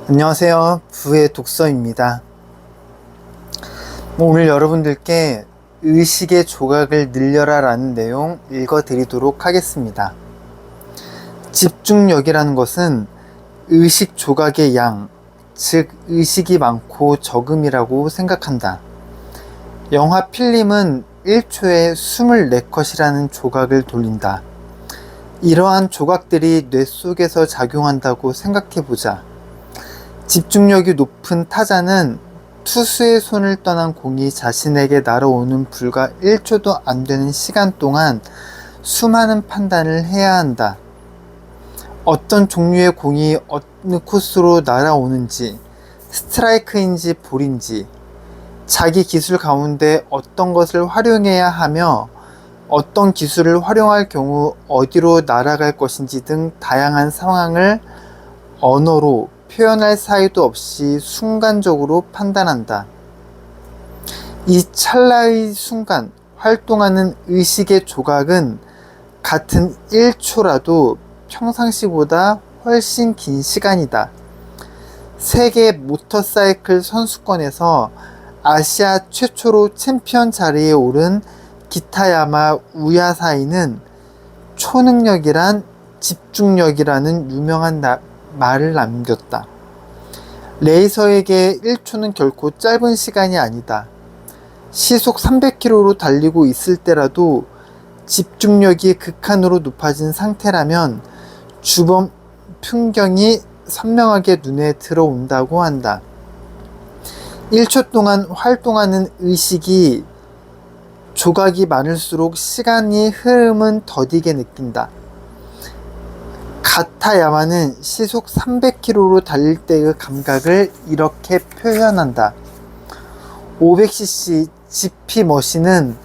안녕하세요. 부의 독서입니다. 오늘 여러분들께 의식의 조각을 늘려라 라는 내용 읽어드리도록 하겠습니다. 집중력이라는 것은 의식 조각의 양, 즉 의식이 많고 적음이라고 생각한다. 영화 필름은 1초에 24컷이라는 조각을 돌린다. 이러한 조각들이 뇌 속에서 작용한다고 생각해보자. 집중력이 높은 타자는 투수의 손을 떠난 공이 자신에게 날아오는 불과 1초도 안 되는 시간 동안 수많은 판단을 해야 한다. 어떤 종류의 공이 어느 코스로 날아오는지, 스트라이크인지 볼인지, 자기 기술 가운데 어떤 것을 활용해야 하며 어떤 기술을 활용할 경우 어디로 날아갈 것인지 등 다양한 상황을 언어로 표현할 사이도 없이 순간적으로 판단한다. 이 찰나의 순간 활동하는 의식의 조각은 같은 1초라도 평상시보다 훨씬 긴 시간이다. 세계 모터사이클 선수권에서 아시아 최초로 챔피언 자리에 오른 기타야마 우야사이는 초능력이란 집중력이라는 유명한 말을 남겼다. 레이서에게 1초는 결코 짧은 시간이 아니다. 시속 300km로 달리고 있을 때라도 집중력이 극한으로 높아진 상태라면 주변 풍경이 선명하게 눈에 들어온다고 한다. 1초 동안 활동하는 의식이 조각이 많을수록 시간의 흐름은 더디게 느낀다. 가타야마는 시속 300km로 달릴 때의 감각을 이렇게 표현한다. 500cc GP 머신은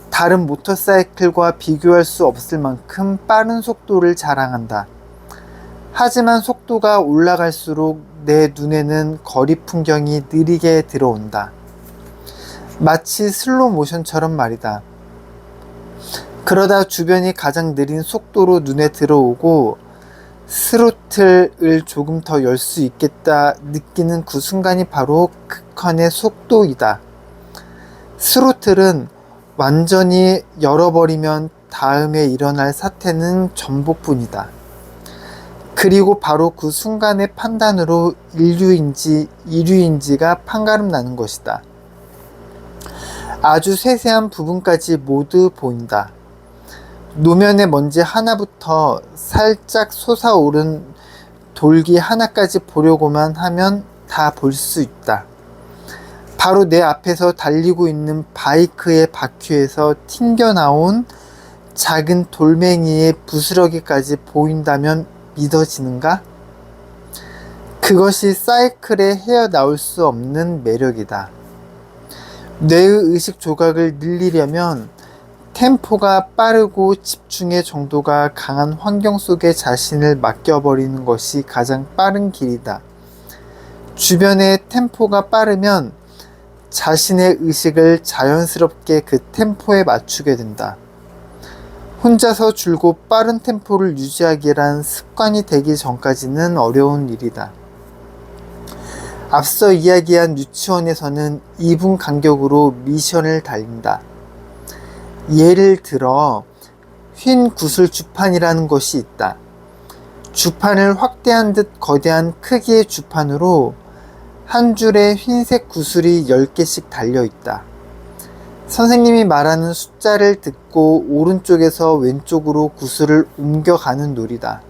다른 모터사이클과 비교할 수 없을 만큼 빠른 속도를 자랑한다. 하지만 속도가 올라갈수록 내 눈에는 거리 풍경이 느리게 들어온다. 마치 슬로우 모션처럼 말이다. 그러다 주변이 가장 느린 속도로 눈에 들어오고 스로틀을 조금 더 열 수 있겠다 느끼는 그 순간이 바로 극한의 속도이다. 스로틀은 완전히 열어버리면 다음에 일어날 사태는 전복뿐이다. 그리고 바로 그 순간의 판단으로 인류인지 이류인지가 판가름 나는 것이다. 아주 세세한 부분까지 모두 보인다. 노면의 먼지 하나부터 살짝 솟아오른 돌기 하나까지 보려고만 하면 다 볼 수 있다. 바로 내 앞에서 달리고 있는 바이크의 바퀴에서 튕겨나온 작은 돌멩이의 부스러기까지 보인다면 믿어지는가? 그것이 사이클에 헤어나올 수 없는 매력이다. 뇌의 의식 조각을 늘리려면 템포가 빠르고 집중의 정도가 강한 환경 속에 자신을 맡겨버리는 것이 가장 빠른 길이다. 주변의 템포가 빠르면 자신의 의식을 자연스럽게 그 템포에 맞추게 된다. 혼자서 줄곧 빠른 템포를 유지하기란 습관이 되기 전까지는 어려운 일이다. 앞서 이야기한 유치원에서는 2분 간격으로 미션을 달린다. 예를 들어 휜 구슬 주판이라는 것이 있다. 주판을 확대한 듯 거대한 크기의 주판으로 한 줄에 흰색 구슬이 10개씩 달려있다. 선생님이 말하는 숫자를 듣고 오른쪽에서 왼쪽으로 구슬을 옮겨가는 놀이다.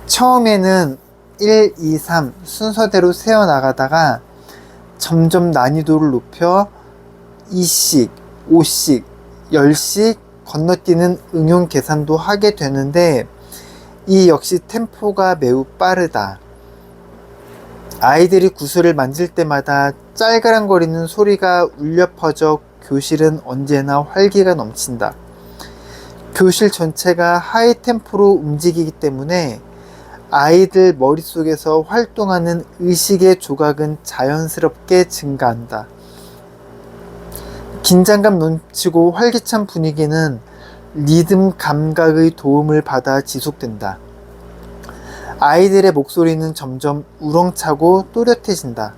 처음에는 1, 2, 3 순서대로 세어나가다가 점점 난이도를 높여 2씩, 5씩, 10씩 건너뛰는 응용 계산도 하게 되는데 이 역시 템포가 매우 빠르다. 아이들이 구슬을 만질 때마다 짤그랑거리는 소리가 울려 퍼져 교실은 언제나 활기가 넘친다. 교실 전체가 하이 템포로 움직이기 때문에 아이들 머릿속에서 활동하는 의식의 조각은 자연스럽게 증가한다. 긴장감 넘치고 활기찬 분위기는 리듬 감각의 도움을 받아 지속된다. 아이들의 목소리는 점점 우렁차고 또렷해진다.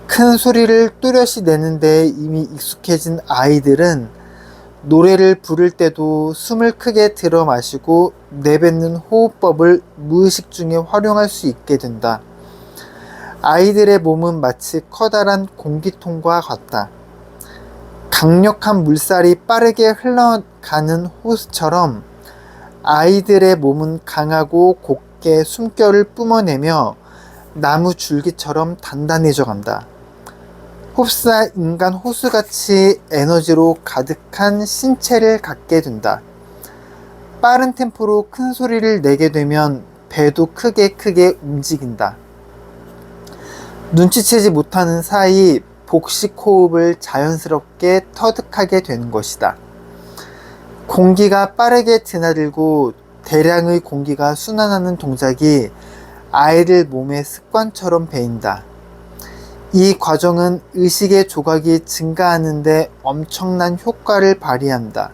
큰 소리를 또렷이 내는데 이미 익숙해진 아이들은 노래를 부를 때도 숨을 크게 들어 마시고 내뱉는 호흡법을 무의식 중에 활용할 수 있게 된다. 아이들의 몸은 마치 커다란 공기통과 같다. 강력한 물살이 빠르게 흘러가는 호수처럼 아이들의 몸은 강하고 곱게 숨결을 뿜어내며 나무 줄기처럼 단단해져 간다. 흡사 인간 호수같이 에너지로 가득한 신체를 갖게 된다. 빠른 템포로 큰 소리를 내게 되면 배도 크게 움직인다. 눈치채지 못하는 사이 복식 호흡을 자연스럽게 터득하게 되는 것이다. 공기가 빠르게 드나들고 대량의 공기가 순환하는 동작이 아이들 몸의 습관처럼 배인다. 이 과정은 의식의 조각이 증가하는데 엄청난 효과를 발휘한다.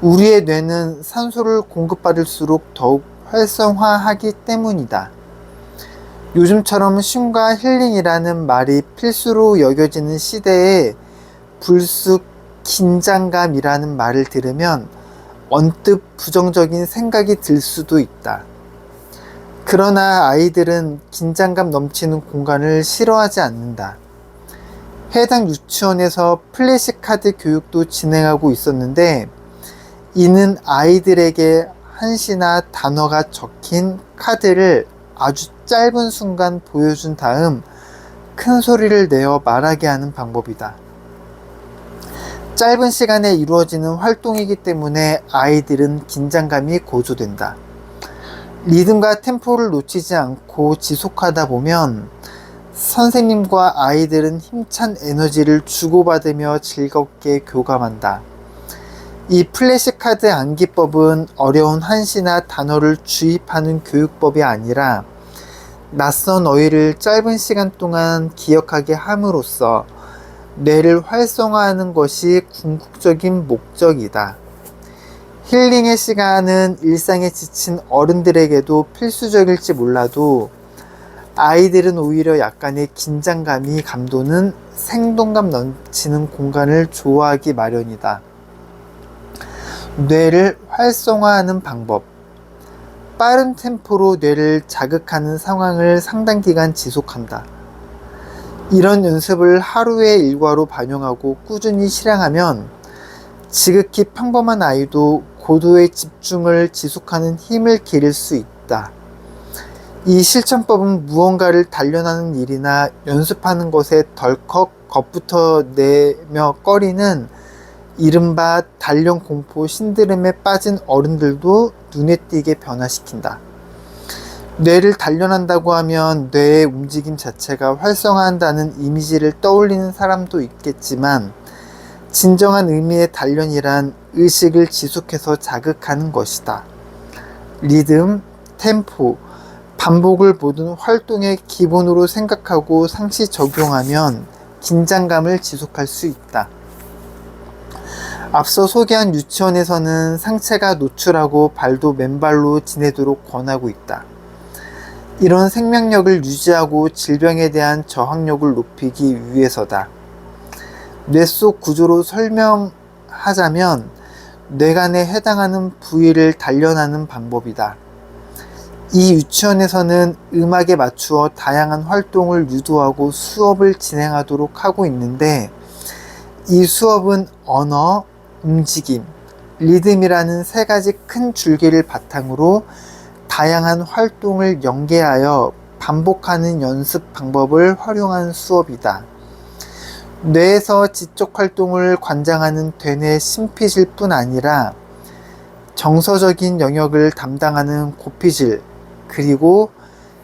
우리의 뇌는 산소를 공급받을수록 더욱 활성화하기 때문이다. 요즘처럼 쉼과 힐링이라는 말이 필수로 여겨지는 시대에 불쑥 긴장감이라는 말을 들으면 언뜻 부정적인 생각이 들 수도 있다. 그러나 아이들은 긴장감 넘치는 공간을 싫어하지 않는다. 해당 유치원에서 플래시카드 교육도 진행하고 있었는데 이는 아이들에게 한시나 단어가 적힌 카드를 아주 짧은 순간 보여준 다음 큰 소리를 내어 말하게 하는 방법이다. 짧은 시간에 이루어지는 활동이기 때문에 아이들은 긴장감이 고조된다. 리듬과 템포를 놓치지 않고 지속하다 보면 선생님과 아이들은 힘찬 에너지를 주고받으며 즐겁게 교감한다. 이 플래시카드 암기법은 어려운 한시나 단어를 주입하는 교육법이 아니라 낯선 어휘를 짧은 시간 동안 기억하게 함으로써 뇌를 활성화하는 것이 궁극적인 목적이다. 힐링의 시간은 일상에 지친 어른들에게도 필수적일지 몰라도 아이들은 오히려 약간의 긴장감이 감도는 생동감 넘치는 공간을 좋아하기 마련이다. 뇌를 활성화하는 방법. 빠른 템포로 뇌를 자극하는 상황을 상당 기간 지속한다. 이런 연습을 하루의 일과로 반영하고 꾸준히 실행하면 지극히 평범한 아이도 고도의 집중을 지속하는 힘을 기를 수 있다. 이 실천법은 무언가를 단련하는 일이나 연습하는 것에 덜컥 겁부터 내며 꺼리는 이른바 단련 공포 신드롬에 빠진 어른들도 눈에 띄게 변화시킨다. 뇌를 단련한다고 하면 뇌의 움직임 자체가 활성화한다는 이미지를 떠올리는 사람도 있겠지만 진정한 의미의 단련이란 의식을 지속해서 자극하는 것이다. 리듬, 템포, 반복을 모든 활동의 기본으로 생각하고 상시 적용하면 긴장감을 지속할 수 있다. 앞서 소개한 유치원에서는 상체가 노출하고 발도 맨발로 지내도록 권하고 있다. 이런 생명력을 유지하고 질병에 대한 저항력을 높이기 위해서다. 뇌 속 구조로 설명하자면 뇌간에 해당하는 부위를 단련하는 방법이다. 이 유치원에서는 음악에 맞추어 다양한 활동을 유도하고 수업을 진행하도록 하고 있는데 이 수업은 언어, 움직임, 리듬이라는 세 가지 큰 줄기를 바탕으로 다양한 활동을 연계하여 반복하는 연습 방법을 활용한 수업이다. 뇌에서 지적 활동을 관장하는 되뇌 심피질 뿐 아니라 정서적인 영역을 담당하는 고피질, 그리고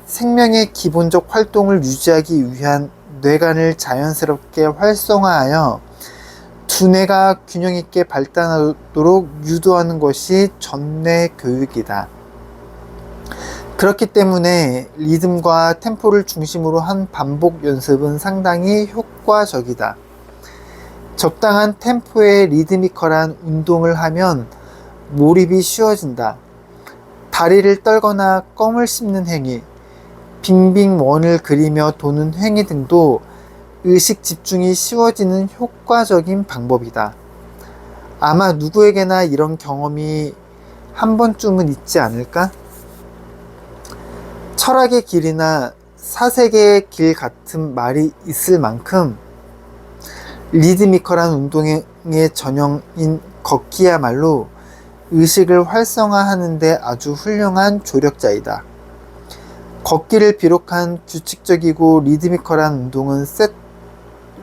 생명의 기본적 활동을 유지하기 위한 뇌간을 자연스럽게 활성화하여 두뇌가 균형 있게 발달하도록 유도하는 것이 전뇌 교육이다. 그렇기 때문에 리듬과 템포를 중심으로 한 반복 연습은 상당히 효과적이다. 적당한 템포의 리드미컬한 운동을 하면 몰입이 쉬워진다. 다리를 떨거나 껌을 씹는 행위, 빙빙 원을 그리며 도는 행위 등도 의식 집중이 쉬워지는 효과적인 방법이다. 아마 누구에게나 이런 경험이 한 번쯤은 있지 않을까? 철학의 길이나 사색의 길 같은 말이 있을 만큼 리드미컬한 운동의 전형인 걷기야말로 의식을 활성화하는 데 아주 훌륭한 조력자이다. 걷기를 비롯한 규칙적이고 리드미컬한 운동은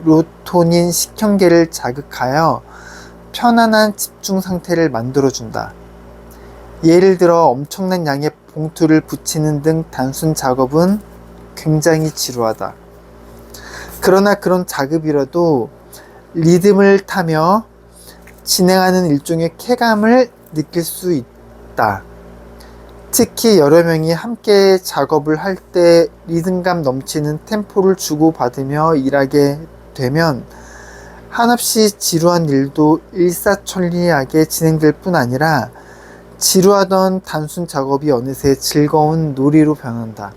세로토닌 식형계를 자극하여 편안한 집중 상태를 만들어준다. 예를 들어 엄청난 양의 봉투를 붙이는 등 단순 작업은 굉장히 지루하다. 그러나 그런 작업이라도 리듬을 타며 진행하는 일종의 쾌감을 느낄 수 있다. 특히 여러 명이 함께 작업을 할 때 리듬감 넘치는 템포를 주고받으며 일하게 되면 한없이 지루한 일도 일사천리하게 진행될 뿐 아니라 지루하던 단순 작업이 어느새 즐거운 놀이로 변한다.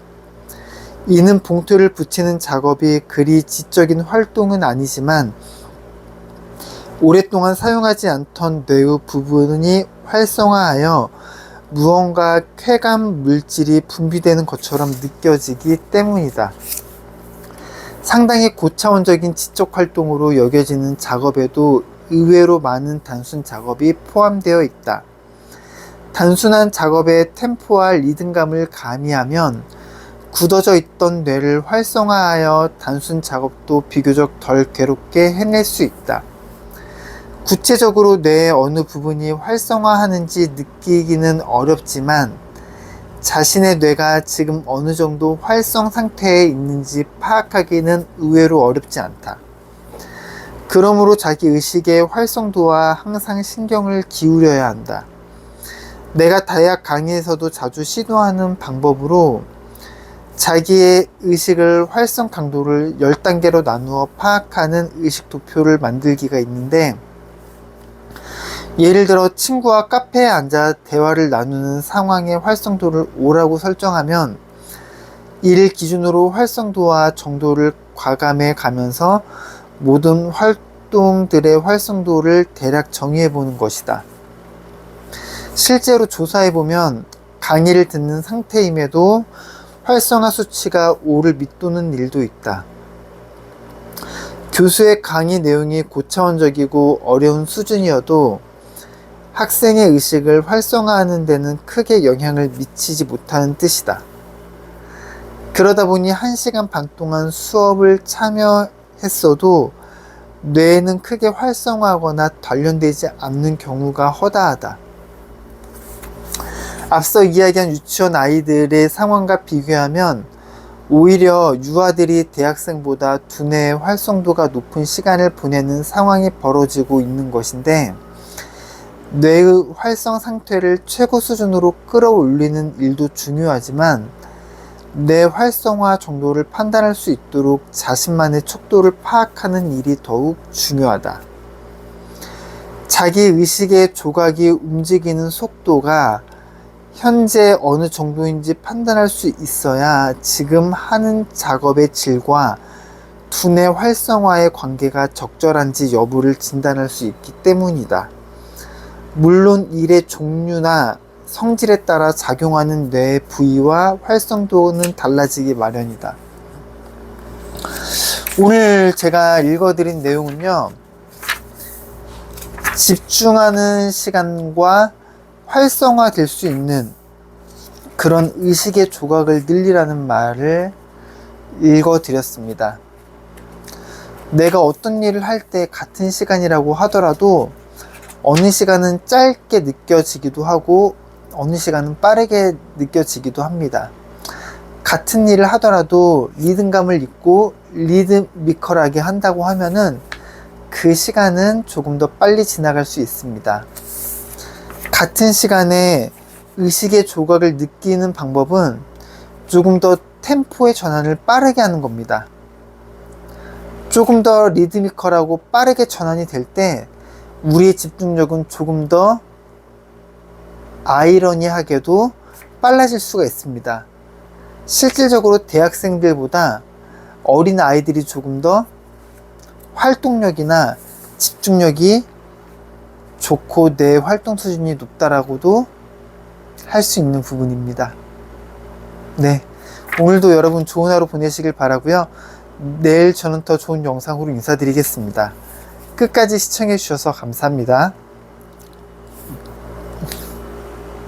이는 봉투를 붙이는 작업이 그리 지적인 활동은 아니지만 오랫동안 사용하지 않던 뇌의 부분이 활성화하여 무언가 쾌감 물질이 분비되는 것처럼 느껴지기 때문이다. 상당히 고차원적인 지적 활동으로 여겨지는 작업에도 의외로 많은 단순 작업이 포함되어 있다. 단순한 작업의 템포와 리듬감을 가미하면 굳어져 있던 뇌를 활성화하여 단순 작업도 비교적 덜 괴롭게 해낼 수 있다. 구체적으로 뇌의 어느 부분이 활성화하는지 느끼기는 어렵지만 자신의 뇌가 지금 어느 정도 활성 상태에 있는지 파악하기는 의외로 어렵지 않다. 그러므로 자기 의식의 활성도와 항상 신경을 기울여야 한다. 내가 다이악 강의에서도 자주 시도하는 방법으로 자기의 의식을 활성 강도를 10단계로 나누어 파악하는 의식 도표를 만들기가 있는데, 예를 들어 친구와 카페에 앉아 대화를 나누는 상황의 활성도를 5라고 설정하면 이를 기준으로 활성도와 정도를 과감해 가면서 모든 활동들의 활성도를 대략 정의해 보는 것이다. 실제로 조사해 보면 강의를 듣는 상태임에도 활성화 수치가 5를 밑도는 일도 있다. 교수의 강의 내용이 고차원적이고 어려운 수준이어도 학생의 의식을 활성화하는 데는 크게 영향을 미치지 못하는 뜻이다. 그러다 보니 1시간 반 동안 수업을 참여했어도 뇌는 크게 활성화하거나 단련되지 않는 경우가 허다하다. 앞서 이야기한 유치원 아이들의 상황과 비교하면 오히려 유아들이 대학생보다 두뇌의 활성도가 높은 시간을 보내는 상황이 벌어지고 있는 것인데, 뇌의 활성 상태를 최고 수준으로 끌어올리는 일도 중요하지만 뇌 활성화 정도를 판단할 수 있도록 자신만의 척도를 파악하는 일이 더욱 중요하다. 자기 의식의 조각이 움직이는 속도가 현재 어느 정도인지 판단할 수 있어야 지금 하는 작업의 질과 두뇌 활성화의 관계가 적절한지 여부를 진단할 수 있기 때문이다. 물론 일의 종류나 성질에 따라 작용하는 뇌의 부위와 활성도는 달라지기 마련이다. 오늘 제가 읽어드린 내용은요, 집중하는 시간과 활성화될 수 있는 그런 의식의 조각을 늘리라는 말을 읽어드렸습니다. 내가 어떤 일을 할 때 같은 시간이라고 하더라도 어느 시간은 짧게 느껴지기도 하고 어느 시간은 빠르게 느껴지기도 합니다. 같은 일을 하더라도 리듬감을 잊고 리드미컬하게 한다고 하면은 그 시간은 조금 더 빨리 지나갈 수 있습니다. 같은 시간에 의식의 조각을 느끼는 방법은 조금 더 템포의 전환을 빠르게 하는 겁니다. 조금 더 리드미컬하고 빠르게 전환이 될 때 우리의 집중력은 조금 더 아이러니하게도 빨라질 수가 있습니다. 실질적으로 대학생들보다 어린 아이들이 조금 더 활동력이나 집중력이 좋고 뇌 활동 수준이 높다라고도 할 수 있는 부분입니다. 네, 오늘도 여러분 좋은 하루 보내시길 바라고요. 내일 저는 더 좋은 영상으로 인사드리겠습니다. 끝까지 시청해 주셔서 감사합니다.